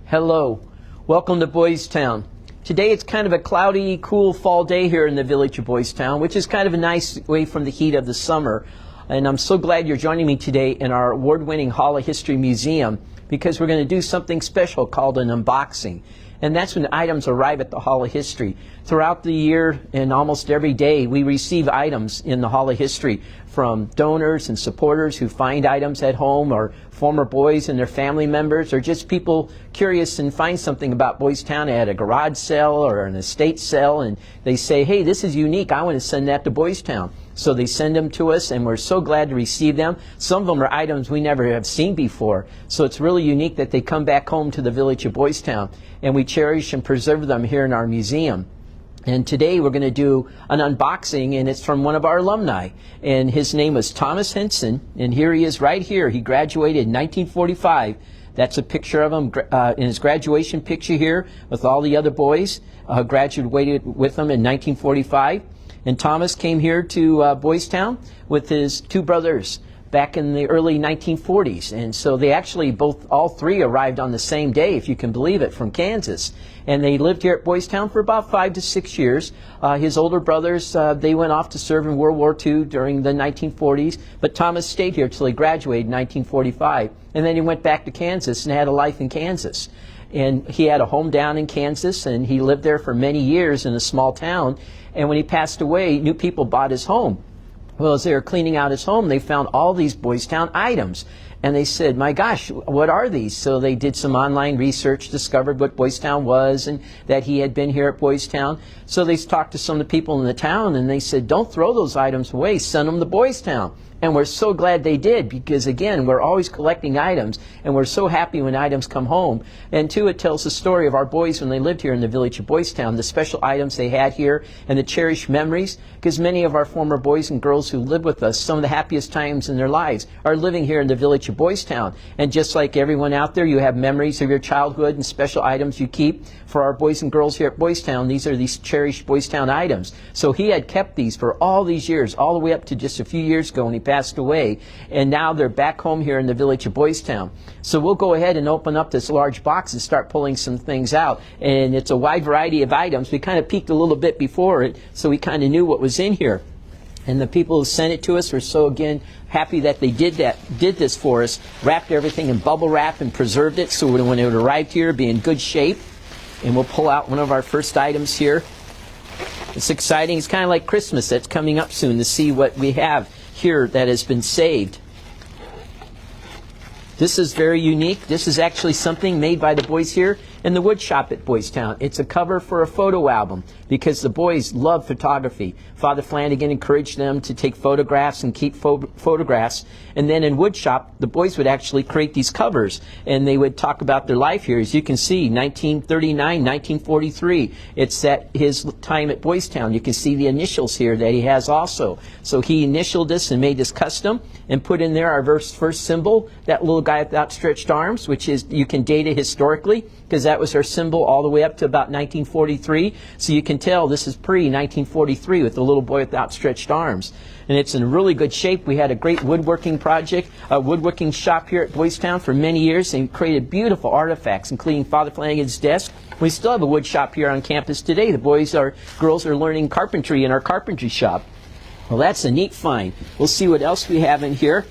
Hello, welcome to Boys Town. Today it's kind of a cloudy, cool fall day here in the village of Boys Town, which is kind of a nice way from the heat of the summer. And I'm so glad you're joining me today in our award-winning Hall of History Museum because we're going to do something special called an unboxing. And that's when items arrive at the Hall of History. Throughout the year and almost every day, we receive items in the Hall of History from donors and supporters who find items at home, or former boys and their family members, or just people curious and find something about Boys Town at a garage sale or an estate sale, and they say, hey, this is unique, I want to send that to Boys Town. So they send them to us, and we're so glad to receive them. Some of them are items we never have seen before, so it's really unique that they come back home to the village of Boys Town, and we cherish and preserve them here in our museum. And today we're going to do an unboxing, and it's from one of our alumni. And his name was Thomas Henson, and here he is right here. He graduated in 1945. That's a picture of him in his graduation picture here with all the other boys. Graduated with him in 1945. And Thomas came here to Boys Town with his two brothers back in the early 1940s. And so they actually all three arrived on the same day, if you can believe it, from Kansas. And they lived here at Boys Town for about 5 to 6 years. His older brothers, they went off to serve in World War II during the 1940s, but Thomas stayed here till he graduated in 1945. And then he went back to Kansas and had a life in Kansas. And he had a home down in Kansas, and he lived there for many years in a small town. And when he passed away, new people bought his home. Well, as they were cleaning out his home, they found all these Boys Town items. And they said, my gosh, what are these? So they did some online research, discovered what Boys Town was, and that he had been here at Boys Town. So they talked to some of the people in the town, and they said, don't throw those items away, send them to Boys Town. And we're so glad they did, because again, we're always collecting items, and we're so happy when items come home. And too, it tells the story of our boys when they lived here in the village of Boys Town, the special items they had here, and the cherished memories, because many of our former boys and girls who live with us, some of the happiest times in their lives are living here in the village of Boys Town. And just like everyone out there, you have memories of your childhood and special items you keep. For our boys and girls here at Boys Town, these are these cherished Boys Town items. So he had kept these for all these years, all the way up to just a few years ago when he passed away, and now they're back home here in the village of Boys Town. So we'll go ahead and open up this large box and start pulling some things out, and it's a wide variety of items. We kind of peeked a little bit before it, so we kind of knew what was in here. And the people who sent it to us were so, again, happy that they did this for us, wrapped everything in bubble wrap and preserved it, so when it arrived here, it'd be in good shape. And we'll pull out one of our first items here. It's exciting. It's kind of like Christmas that's coming up soon, to see what we have here that has been saved. This is very unique. This is actually something made by the boys here in the wood shop at Boys Town. It's a cover for a photo album because the boys love photography. Father Flanagan encouraged them to take photographs and keep photographs. And then in wood shop, the boys would actually create these covers, and they would talk about their life here. As you can see, 1939, 1943. It's at his time at Boys Town. You can see the initials here that he has also. So he initialed this and made this custom and put in there our first symbol, that little guy with outstretched arms, which is, you can date it historically, because that was our symbol all the way up to about 1943. So you can tell this is pre-1943 with the little boy with outstretched arms. And it's in really good shape. We had a great woodworking project, a woodworking shop here at Boys Town for many years, and created beautiful artifacts, including Father Flanagan's desk. We still have a wood shop here on campus today. The girls are learning carpentry in our carpentry shop. Well, that's a neat find. We'll see what else we have in here.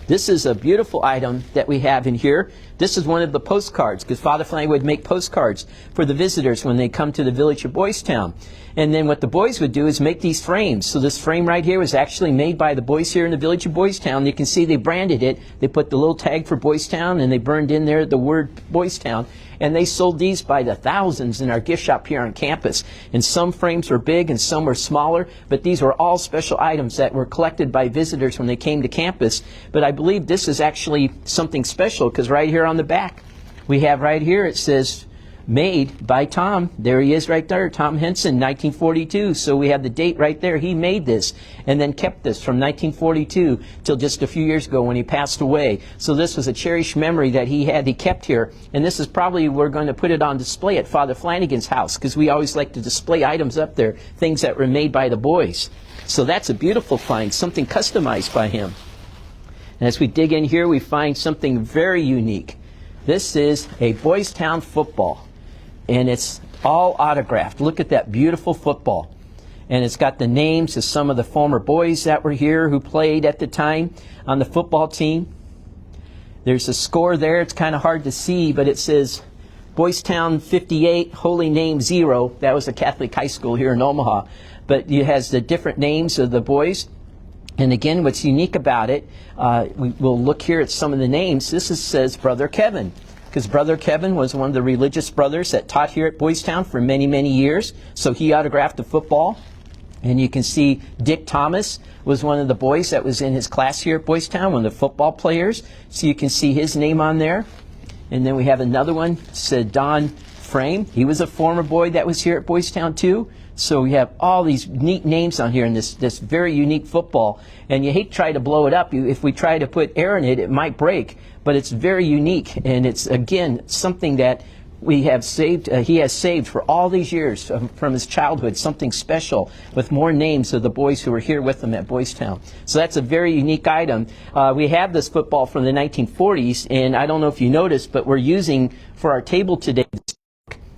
This is a beautiful item that we have in here. This is one of the postcards, because Father Flanagan would make postcards for the visitors when they come to the village of Boys Town. And then what the boys would do is make these frames. So this frame right here was actually made by the boys here in the village of Boys Town. You can see they branded it. They put the little tag for Boys Town, and they burned in there the word Boys Town. And they sold these by the thousands in our gift shop here on campus. And some frames were big and some were smaller, but these were all special items that were collected by visitors when they came to campus. But I believe this is actually something special, because right here on the back, we have right here, it says, made by Tom. There he is right there, Tom Henson, 1942. So we have the date right there. He made this and then kept this from 1942 till just a few years ago when he passed away. So this was a cherished memory that he kept here. And this is probably, we're going to put it on display at Father Flanagan's house, because we always like to display items up there, things that were made by the boys. So that's a beautiful find, something customized by him. And as we dig in here, we find something very unique. This is a Boys Town football, and it's all autographed. Look at that beautiful football. And it's got the names of some of the former boys that were here who played at the time on the football team. There's a score there. It's kind of hard to see, but it says Boys Town 58, Holy Name 0. That was a Catholic high school here in Omaha. But it has the different names of the boys. And again, what's unique about it, we'll look here at some of the names. This says Brother Kevin, because Brother Kevin was one of the religious brothers that taught here at Boys Town for many, many years. So he autographed the football. And you can see Dick Thomas was one of the boys that was in his class here at Boys Town, one of the football players. So you can see his name on there. And then we have another one, said Don Frame. He was a former boy that was here at Boys Town too. So we have all these neat names on here in this very unique football. And you hate to try to blow it up. If we try to put air in it, it might break. But it's very unique. And it's, again, something that we have saved. He has saved for all these years from his childhood, something special with more names of the boys who were here with him at Boys Town. So that's a very unique item. We have this football from the 1940s. And I don't know if you noticed, but we're using for our table today.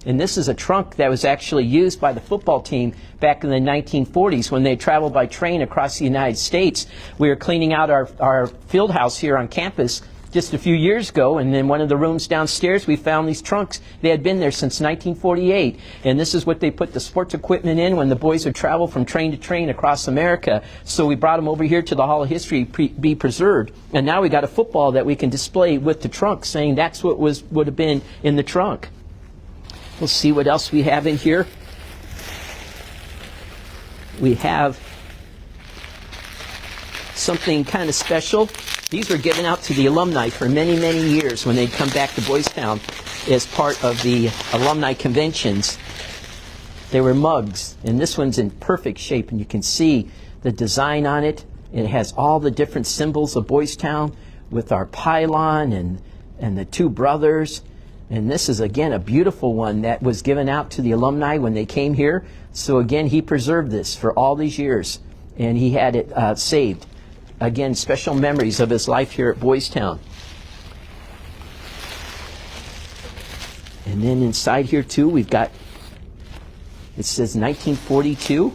And this is a trunk that was actually used by the football team back in the 1940s when they traveled by train across the United States. We were cleaning out our field house here on campus just a few years ago, and in one of the rooms downstairs we found these trunks. They had been there since 1948, and this is what they put the sports equipment in when the boys would travel from train to train across America. So we brought them over here to the Hall of History be preserved, and now we got a football that we can display with the trunk, saying that's what would have been in the trunk. We'll see what else we have in here. We have something kind of special. These were given out to the alumni for many, many years when they'd come back to Boys Town as part of the alumni conventions. They were mugs, and this one's in perfect shape, and you can see the design on it. It has all the different symbols of Boys Town with our pylon and the two brothers. And this is, again, a beautiful one that was given out to the alumni when they came here. So, again, he preserved this for all these years, and he had it saved. Again, special memories of his life here at Boys Town. And then inside here, too, we've got, it says 1942.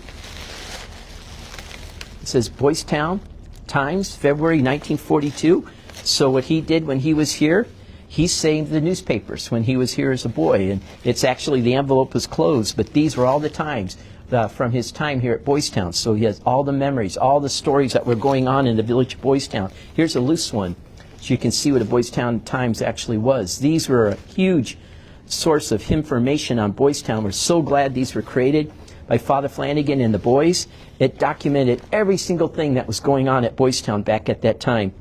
It says Boys Town Times, February 1942. So what he did when he was here, he saved the newspapers when he was here as a boy, and it's actually, the envelope was closed, but these were all the times from his time here at Boys Town. So he has all the memories, all the stories that were going on in the village of Boys Town. Here's a loose one, so you can see what a Boys Town Times actually was. These were a huge source of information on Boys Town. We're so glad these were created by Father Flanagan and the boys. It documented every single thing that was going on at Boys Town back at that time.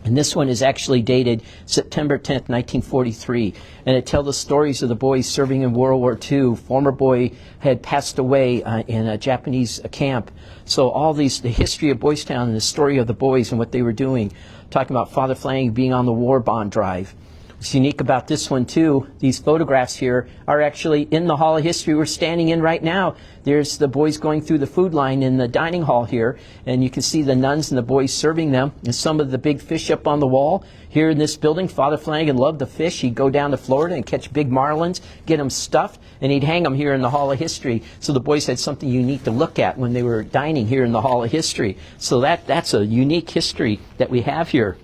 And this one is actually dated September 10th, 1943. And it tells the stories of the boys serving in World War II. Former boy had passed away in a Japanese camp. So all these, the history of Boys Town and the story of the boys and what they were doing. Talking about Father Flanagan being on the war bond drive. What's unique about this one, too, these photographs here are actually in the Hall of History we're standing in right now. There's the boys going through the food line in the dining hall here, and you can see the nuns and the boys serving them, and some of the big fish up on the wall. Here in this building, Father Flanagan loved the fish. He'd go down to Florida and catch big marlins, get them stuffed, and he'd hang them here in the Hall of History. So the boys had something unique to look at when they were dining here in the Hall of History. So that's a unique history that we have here.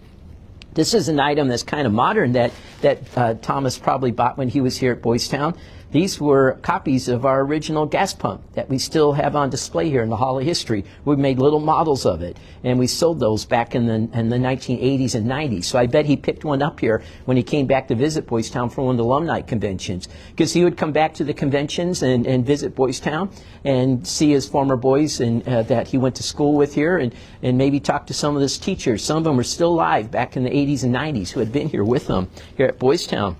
This is an item that's kind of modern that Thomas probably bought when he was here at Boys Town. These were copies of our original gas pump that we still have on display here in the Hall of History. We made little models of it, and we sold those back in the 1980s and 90s. So I bet he picked one up here when he came back to visit Boys Town for one of the alumni conventions, because he would come back to the conventions and visit Boys Town and see his former boys and that he went to school with here, and maybe talk to some of his teachers. Some of them were still alive back in the 80s and 90s who had been here with them here at Boys Town.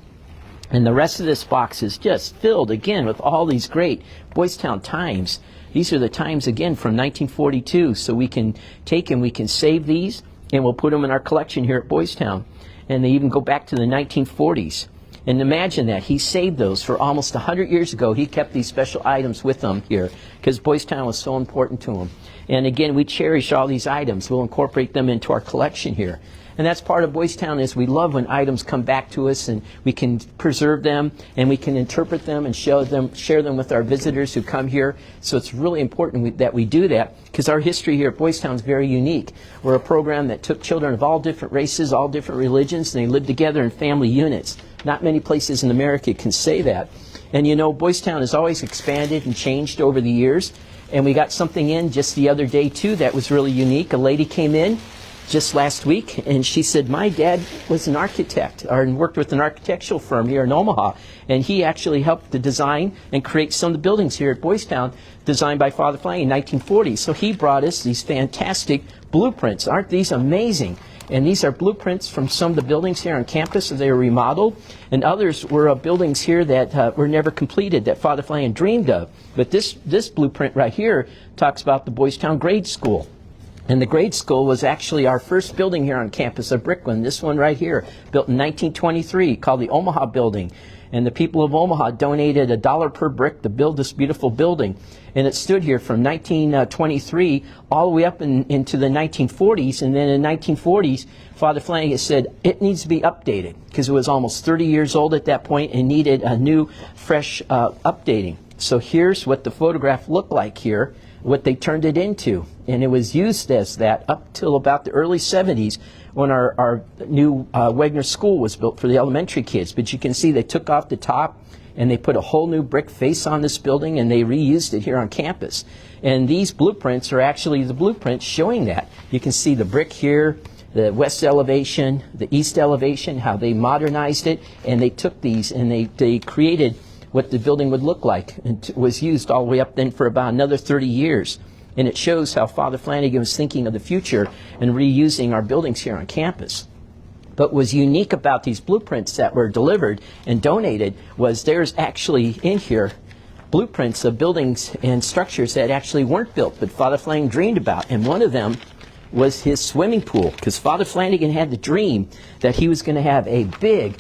And the rest of this box is just filled, again, with all these great Boys Town Times. These are the times, again, from 1942. So we can take and we can save these, and we'll put them in our collection here at Boys Town. And they even go back to the 1940s. And imagine that. He saved those for almost 100 years ago. He kept these special items with him here because Boys Town was so important to him. And again, we cherish all these items. We'll incorporate them into our collection here. And that's part of Boys Town, is we love when items come back to us and we can preserve them and we can interpret them and share them with our visitors who come here. So it's really important that we do that, because our history here at Boys Town is very unique. We're a program that took children of all different races, all different religions, and they lived together in family units. Not many places in America can say that. And you know, Boys Town has always expanded and changed over the years. And we got something in just the other day, too, that was really unique. A lady came in just last week, and she said, my dad was an architect, and worked with an architectural firm here in Omaha. And he actually helped to design and create some of the buildings here at Boys Town, designed by Father Flanagan in 1940. So he brought us these fantastic blueprints. Aren't these amazing? And these are blueprints from some of the buildings here on campus as they were remodeled. And others were buildings here that were never completed, that Father Flanagan dreamed of. But this blueprint right here talks about the Boys Town Grade School. And the grade school was actually our first building here on campus, a brick one. This one right here, built in 1923, called the Omaha Building. And the people of Omaha donated $1 per brick to build this beautiful building. And it stood here from 1923 all the way up into the 1940s. And then in the 1940s, Father Flanagan said it needs to be updated, because it was almost 30 years old at that point and needed a new, fresh updating. So here's what the photograph looked like here, what they turned it into. And it was used as that up till about the early 70s, when our new Wegner School was built for the elementary kids. But you can see they took off the top and they put a whole new brick face on this building, and they reused it here on campus. And these blueprints are actually the blueprints showing that. You can see the brick here, the west elevation, the east elevation, how they modernized it, and they took these and they created what the building would look like, and was used all the way up then for about another 30 years. And it shows how Father Flanagan was thinking of the future and reusing our buildings here on campus. But what was unique about these blueprints that were delivered and donated was there's actually in here blueprints of buildings and structures that actually weren't built, but Father Flanagan dreamed about. And one of them was his swimming pool, because Father Flanagan had the dream that he was going to have a big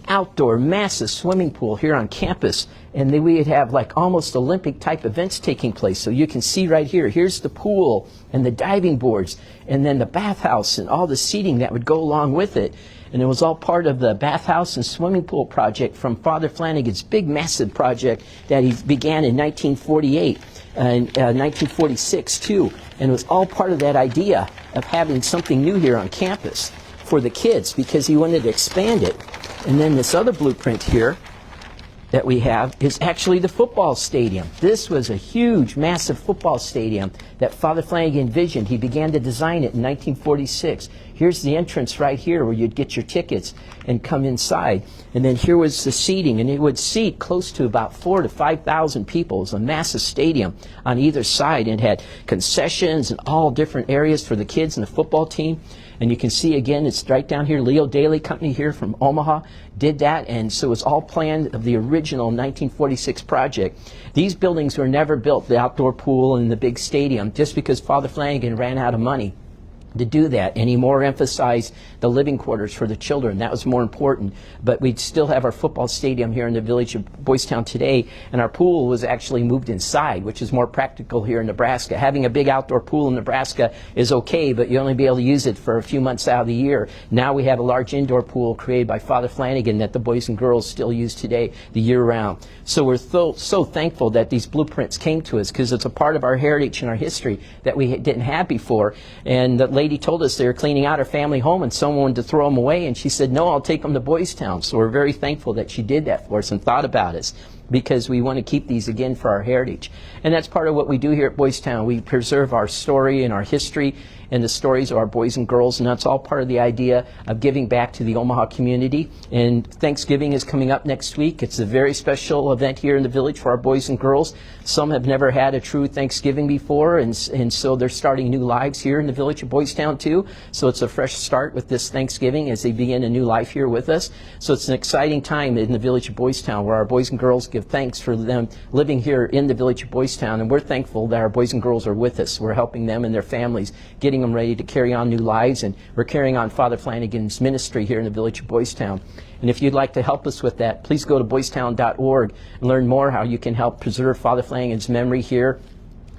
outdoor massive swimming pool here on campus, and then we'd have like almost Olympic type events taking place. So you can see right here, here's the pool and the diving boards and then the bathhouse and all the seating that would go along with it. And it was all part of the bathhouse and swimming pool project from Father Flanagan's big massive project that he began in 1948 and 1946 too. And it was all part of that idea of having something new here on campus for the kids, because he wanted to expand it. And then this other blueprint here that we have is actually the football stadium. This was a huge, massive football stadium that Father Flanagan envisioned. He began to design it in 1946. Here's the entrance right here where you'd get your tickets and come inside. And then here was the seating, and it would seat close to about 4,000 to 5,000 people. It was a massive stadium on either side, and had concessions and all different areas for the kids and the football team. And you can see again, it's right down here, Leo Daly Company here from Omaha did that, and so it's all planned of the original 1946 project. These buildings were never built, the outdoor pool and the big stadium, just because Father Flanagan ran out of money to do that, and he more emphasized the living quarters for the children. That was more important. But we'd still have our football stadium here in the village of Boys Town today, and our pool was actually moved inside, which is more practical here in Nebraska. Having a big outdoor pool in Nebraska is okay, but you only be able to use it for a few months out of the year. Now we have a large indoor pool created by Father Flanagan that the boys and girls still use today, the year round. So we're so thankful that these blueprints came to us, because it's a part of our heritage and our history that we didn't have before. And the lady told us they were cleaning out her family home and someone wanted to throw them away, and she said, no, I'll take them to Boys Town. So we're very thankful that she did that for us and thought about us, because we want to keep these again for our heritage. And that's part of what we do here at Boys Town. We preserve our story and our history and the stories of our boys and girls, and that's all part of the idea of giving back to the Omaha community. And Thanksgiving is coming up next week. It's a very special event here in the village for our boys and girls. Some have never had a true Thanksgiving before, and so they're starting new lives here in the village of Boys Town too. So it's a fresh start with this Thanksgiving as they begin a new life here with us. So it's an exciting time in the village of Boys Town, where our boys and girls give thanks for them living here in the village of Boys Town, and we're thankful that our boys and girls are with us. We're helping them and their families, getting them ready to carry on new lives, and we're carrying on Father Flanagan's ministry here in the village of Boys Town. And if you'd like to help us with that, please go to boystown.org and learn more how you can help preserve Father Flanagan's memory here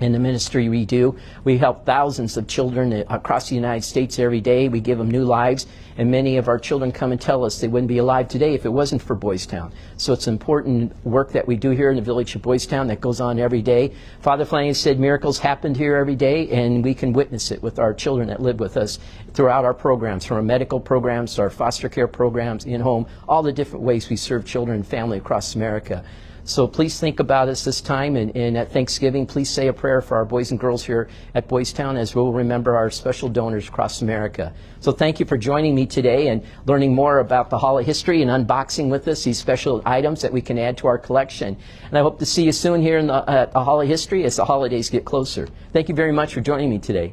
in the ministry we do. We help thousands of children across the United States every day. We give them new lives, and many of our children come and tell us they wouldn't be alive today if it wasn't for Boys Town. So it's important work that we do here in the village of Boys Town that goes on every day. Father Flanagan said miracles happened here every day, and we can witness it with our children that live with us throughout our programs, from our medical programs to our foster care programs, in-home, all the different ways we serve children and family across America. So please think about us this time, and at Thanksgiving, please say a prayer for our boys and girls here at Boys Town, as we'll remember our special donors across America. So thank you for joining me today and learning more about the Holly history and unboxing with us these special items that we can add to our collection. And I hope to see you soon here at the Holly history as the holidays get closer. Thank you very much for joining me today.